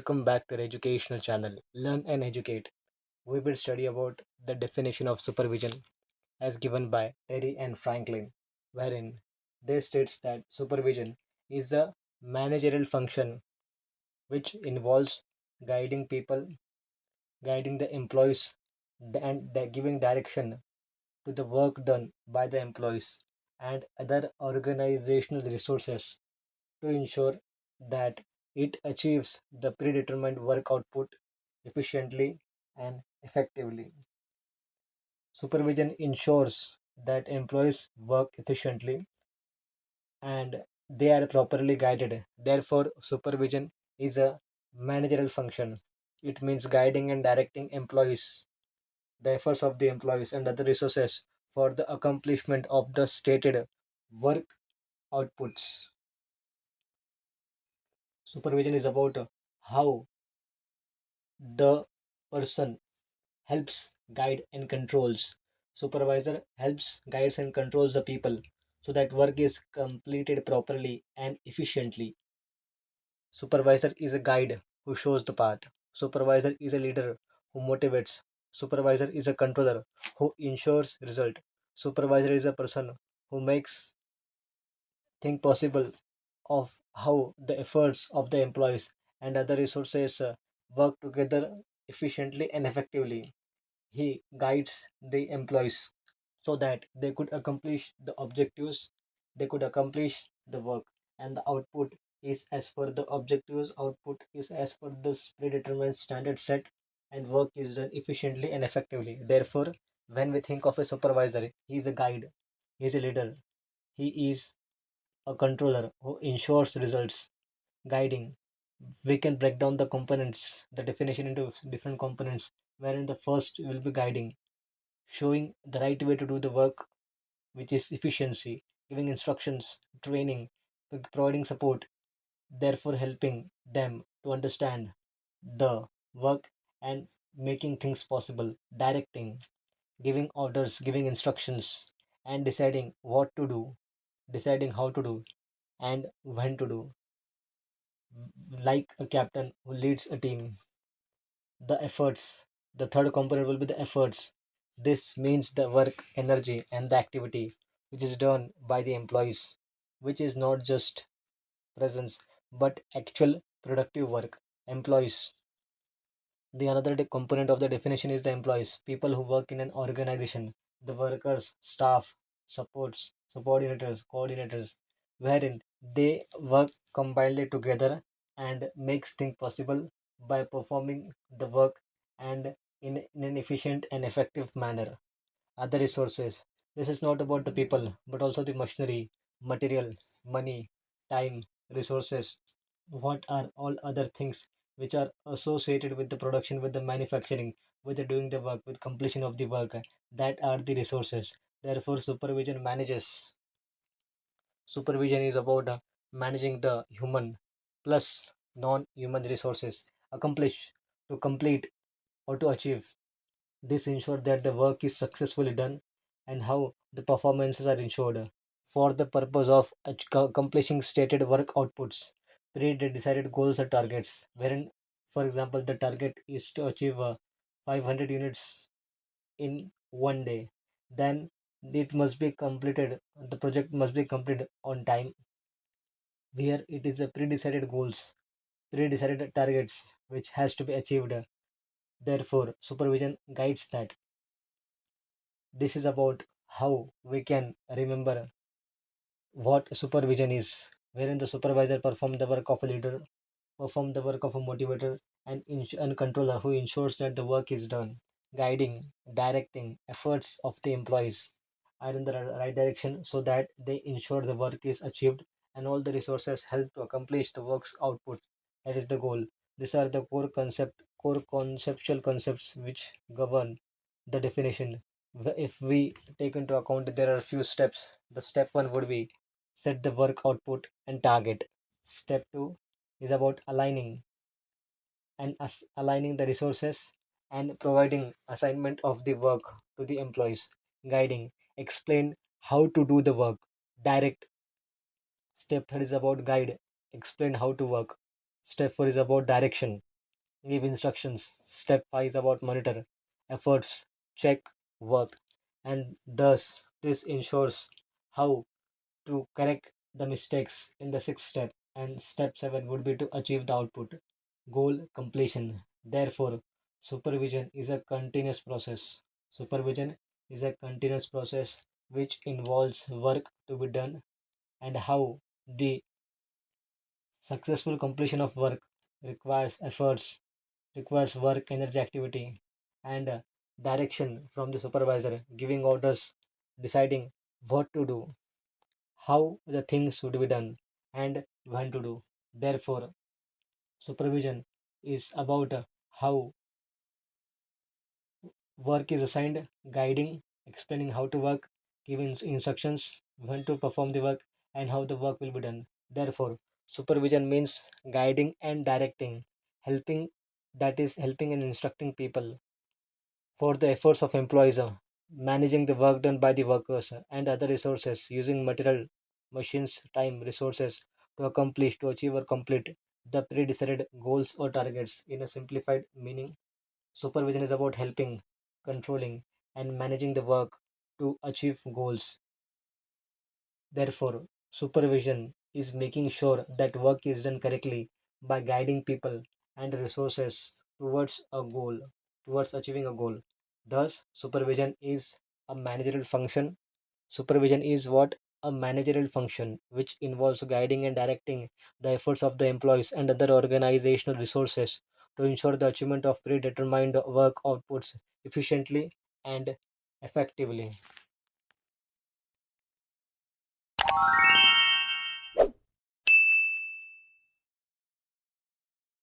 Welcome back to our educational channel, Learn and Educate. We will study about the definition of supervision as given by Terry and Franklin, wherein they states that supervision is a managerial function which involves guiding people, guiding the employees, and giving direction to the work done by the employees and other organizational resources to ensure that it achieves the predetermined work output efficiently and effectively. Supervision ensures that employees work efficiently and they are properly guided. Therefore, supervision is a managerial function. It means guiding and directing employees, the efforts of the employees, and other resources for the accomplishment of the stated work outputs. Supervision is about how the person helps guide and controls. Supervisor helps guides and controls the people so that work is completed properly and efficiently. Supervisor is a guide who shows the path. Supervisor is a leader who motivates. Supervisor is a controller who ensures result. Supervisor is a person who makes thing possible of how the efforts of the employees and other resources work together efficiently and effectively. He guides the employees so that they could accomplish the objectives, they could accomplish the work, and the output is as per the objectives, output is as per the predetermined standard set, and work is done efficiently and effectively. Therefore, when we think of a supervisor, he is a guide, he is a leader, he is a controller who ensures results, guiding. We can break down the components, the definition into different components, wherein the first will be guiding, showing the right way to do the work, which is efficiency, giving instructions, training, providing support, therefore helping them to understand the work and making things possible, directing, giving orders, giving instructions, and deciding what to do, deciding how to do, and when to do, like a captain who leads a team. The efforts, the third component will be the efforts. This means the work, energy, and the activity which is done by the employees, which is not just presence but actual productive work. Employees, the another component of the definition is the employees, people who work in an organization, the workers, staff, supports, subordinators, coordinators, wherein they work combinedly together and makes things possible by performing the work and in an efficient and effective manner. Other resources. This is not about the people, but also the machinery, material, money, time, resources. What are all other things which are associated with the production, with the manufacturing, with the doing the work, with completion of the work? That are the resources. Therefore, supervision manages. Supervision is about managing the human plus non-human resources accomplish to complete or to achieve. This ensures that the work is successfully done and how the performances are ensured for the purpose of accomplishing stated work outputs, pre-decided goals or targets, wherein, for example, the target is to achieve 500 units in one day, then it must be completed, the project must be completed on time, where it is a pre-decided goals, pre-decided targets which has to be achieved. Therefore, supervision guides that. This is about how we can remember what supervision is, wherein the supervisor perform the work of a leader, perform the work of a motivator, and controller who ensures that the work is done, guiding, directing efforts of the employees are in the right direction so that they ensure the work is achieved and all the resources help to accomplish the work's output. That is the goal. These are the core conceptual concepts which govern the definition. If we take into account there are a few steps, the step one would be set the work output and target. Step two is about aligning the resources and providing assignment of the work to the employees, guiding, explain how to do the work, direct. Step third is about guide, explain how to work. Step four is about direction. give instructions. Step 5 is about monitor efforts, check work, and thus this ensures how to correct the mistakes in the sixth step. And step 7 would be to achieve the output goal completion. Therefore, supervision is a continuous process. Supervision is a continuous process which involves work to be done and how the successful completion of work requires efforts, requires work, energy, activity, and direction from the supervisor, giving orders, deciding what to do, how the things should be done, and when to do. Therefore, supervision is about how work is assigned, guiding, explaining how to work, giving instructions, when to perform the work, and how the work will be done. Therefore, supervision means guiding and directing, helping, that is, helping and instructing people for the efforts of employees, managing the work done by the workers and other resources, using material, machines, time, resources to accomplish, to achieve or complete the pre-decided goals or targets. In a simplified meaning, supervision is about helping, controlling, and managing the work to achieve goals. Therefore, supervision is making sure that work is done correctly by guiding people and resources towards a goal, towards achieving a goal. Thus, supervision is a managerial function. Supervision is what? A managerial function which involves guiding and directing the efforts of the employees and other organizational resources to ensure the achievement of predetermined work outputs efficiently and effectively.